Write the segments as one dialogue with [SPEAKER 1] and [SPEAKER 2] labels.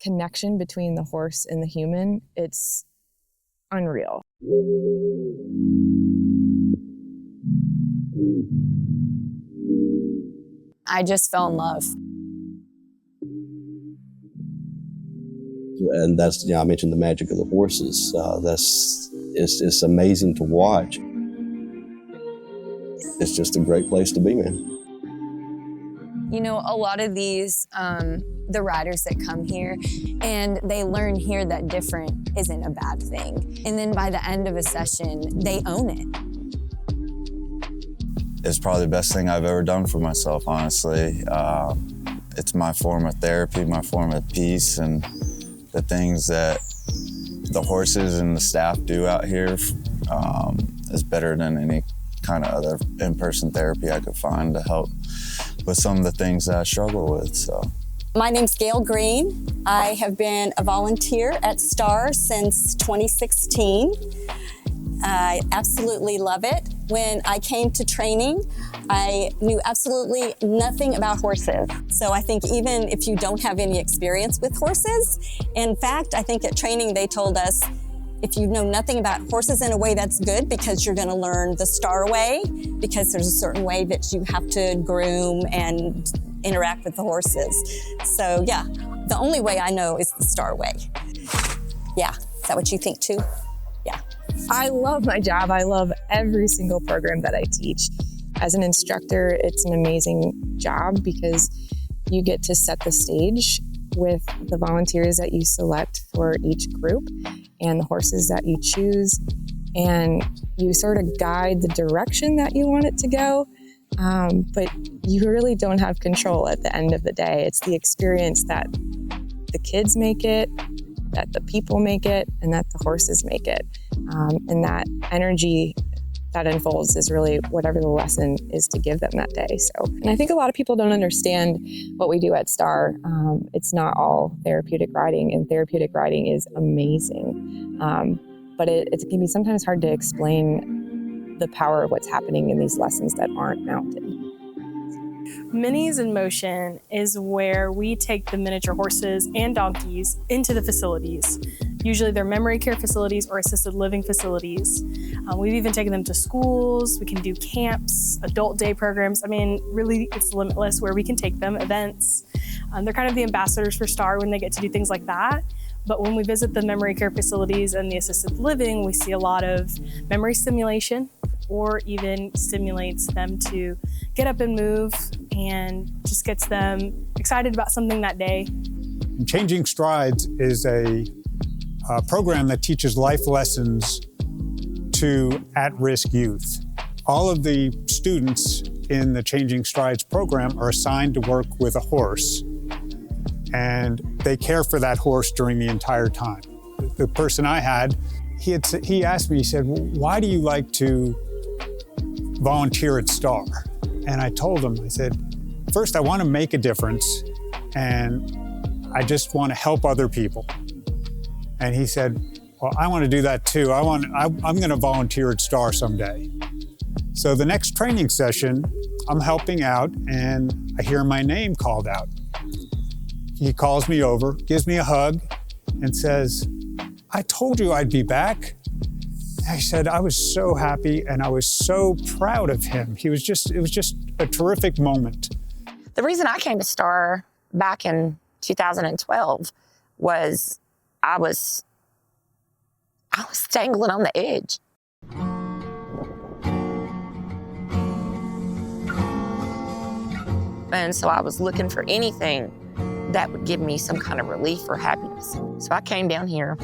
[SPEAKER 1] connection between the horse and the human, it's unreal.
[SPEAKER 2] I just fell in love.
[SPEAKER 3] And that's, I mentioned the magic of the horses. It's amazing to watch. It's just a great place to be, man.
[SPEAKER 2] You know, a lot of these, the riders that come here, and they learn here that different isn't a bad thing. And then by the end of a session, they own it.
[SPEAKER 4] It's probably the best thing I've ever done for myself, honestly. It's my form of therapy, my form of peace, and the things that the horses and the staff do out here is better than any kind of other in-person therapy I could find to help with some of the things that I struggle with. So,
[SPEAKER 5] my name's Gail Green. I have been a volunteer at STAR since 2016. I absolutely love it. When I came to training, I knew absolutely nothing about horses. So I think even if you don't have any experience with horses, in fact, I think at training they told us, if you know nothing about horses, in a way that's good because you're going to learn the STAR way, because there's a certain way that you have to groom and interact with the horses. So yeah, the only way I know is the STAR way. Yeah, is that what you think too? Yeah.
[SPEAKER 1] I love my job. I love every single program that I teach. As an instructor, it's an amazing job because you get to set the stage with the volunteers that you select for each group and the horses that you choose, and you sort of guide the direction that you want it to go, but you really don't have control at the end of the day. It's the experience that the kids make it, that the people make it, and that the horses make it. And that energy that unfolds is really whatever the lesson is to give them that day. So, and I think a lot of people don't understand what we do at STAR. It's not all therapeutic riding, and therapeutic riding is amazing. But it can be sometimes hard to explain the power of what's happening in these lessons that aren't mounted.
[SPEAKER 6] Minis in Motion is where we take the miniature horses and donkeys into the facilities. Usually they're memory care facilities or assisted living facilities. We've even taken them to schools. We can do camps, adult day programs. I mean, really, it's limitless where we can take them, events. They're kind of the ambassadors for STAR when they get to do things like that. But when we visit the memory care facilities and the assisted living, we see a lot of memory stimulation, or even stimulates them to get up and move and just gets them excited about something that day.
[SPEAKER 7] Changing Strides is a program that teaches life lessons to at-risk youth. All of the students in the Changing Strides program are assigned to work with a horse, and they care for that horse during the entire time. The person I had, he asked me, he said, why do you like to volunteer at STAR? And I told him, I said, first, I want to make a difference, and I just want to help other people. And he said, well, I want to do that too. I'm going to volunteer at STAR someday. So the next training session, I'm helping out, and I hear my name called out. He calls me over, gives me a hug, and says, I told you I'd be back. I said, I was so happy and I was so proud of him. It was just a terrific moment.
[SPEAKER 8] The reason I came to STAR back in 2012 was I was dangling on the edge. And so I was looking for anything that would give me some kind of relief or happiness. So I came down here,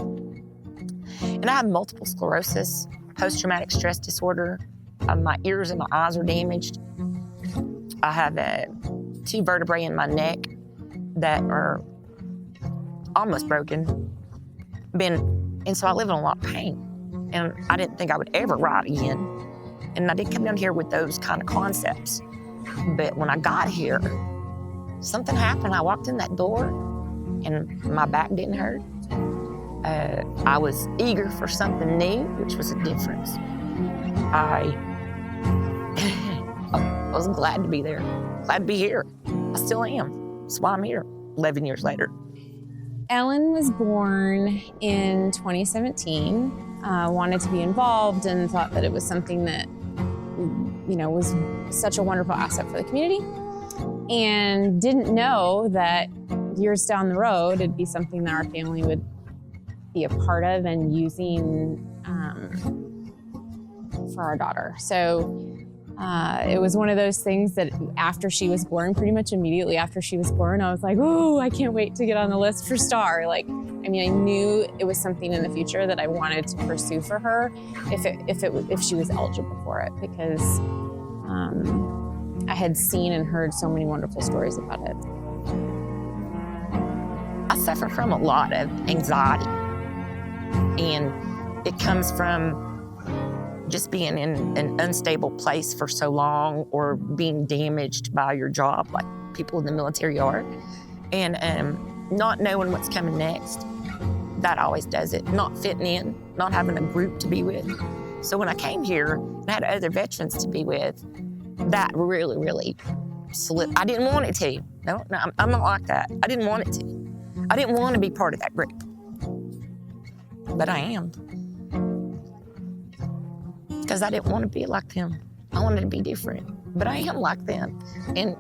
[SPEAKER 8] and I have multiple sclerosis, post-traumatic stress disorder. My ears and my eyes are damaged. I have 2 vertebrae in my neck that are almost broken. And so I live in a lot of pain. And I didn't think I would ever ride again. And I did come down here with those kind of concepts. But when I got here, something happened. I walked in that door and my back didn't hurt. I was eager for something new, which was a difference. I was glad to be there, glad to be here. I still am. That's why I'm here 11 years later.
[SPEAKER 2] Ellen was born in 2017, wanted to be involved and thought that it was something that, was such a wonderful asset for the community, and didn't know that years down the road, it'd be something that our family would be a part of and using for our daughter. So it was one of those things that after she was born, pretty much immediately after she was born, I was like, oh, I can't wait to get on the list for STAR. I knew it was something in the future that I wanted to pursue for her if she was eligible for it, because I had seen and heard so many wonderful stories about it.
[SPEAKER 8] I suffer from a lot of anxiety, and it comes from just being in an unstable place for so long, or being damaged by your job like people in the military are, and not knowing what's coming next. That always does it. Not fitting in, not having a group to be with. So when I came here and had other veterans to be with, that really, really slipped. I didn't want it to. No, I'm not like that. I didn't want it to. I didn't want to be part of that group, but I am. Because I didn't want to be like them. I wanted to be different, but I am like them. And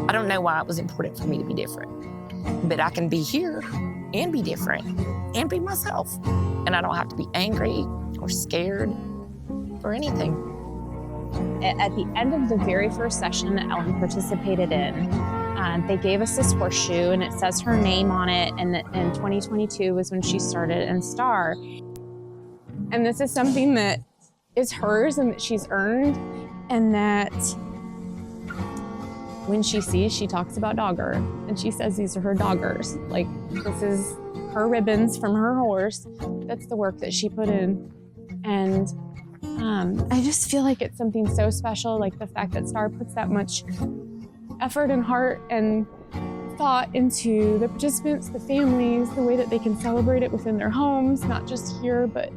[SPEAKER 8] I don't know why it was important for me to be different, but I can be here and be different and be myself. And I don't have to be angry or scared or anything.
[SPEAKER 2] At the end of the very first session that Ellen participated in, they gave us this horseshoe and it says her name on it, and that in 2022 was when she started in STAR. And this is something that is hers and that she's earned, and that when she sees, she talks about Dogger, and she says these are her Doggers. Like, this is her ribbons from her horse. That's the work that she put in. And I just feel like it's something so special, like the fact that STAR puts that much effort and heart and thought into the participants, the families, the way that they can celebrate it within their homes, not just here, but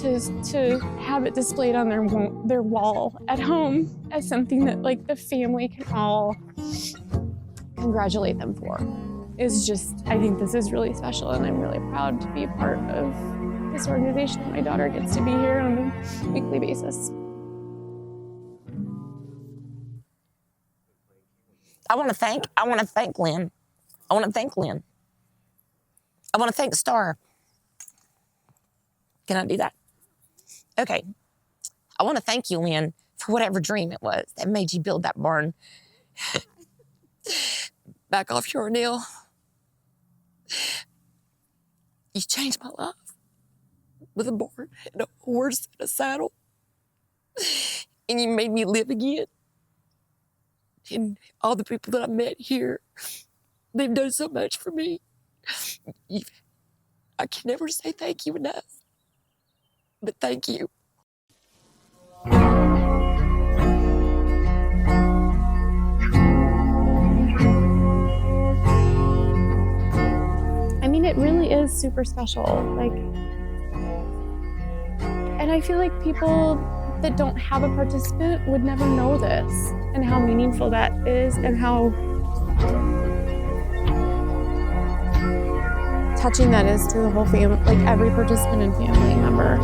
[SPEAKER 2] to have it displayed on their wall at home as something that like the family can all congratulate them for. Is just, I think this is really special, and I'm really proud to be a part of this organization. My daughter gets to be here on a weekly basis.
[SPEAKER 8] I want to thank Lynn. I want to thank Lynn. I want to thank STAR. Can I do that? Okay. I want to thank you, Lynn, for whatever dream it was that made you build that barn back off Yarnell. You changed my life with a barn and a horse and a saddle. And you made me live again. And all the people that I met here, they've done so much for me. I can never say thank you enough, but thank you.
[SPEAKER 6] I mean, it really is super special. And I feel like people that don't have a participant would never know this, and how meaningful that is, and how touching that is to the whole family, like every participant and family member.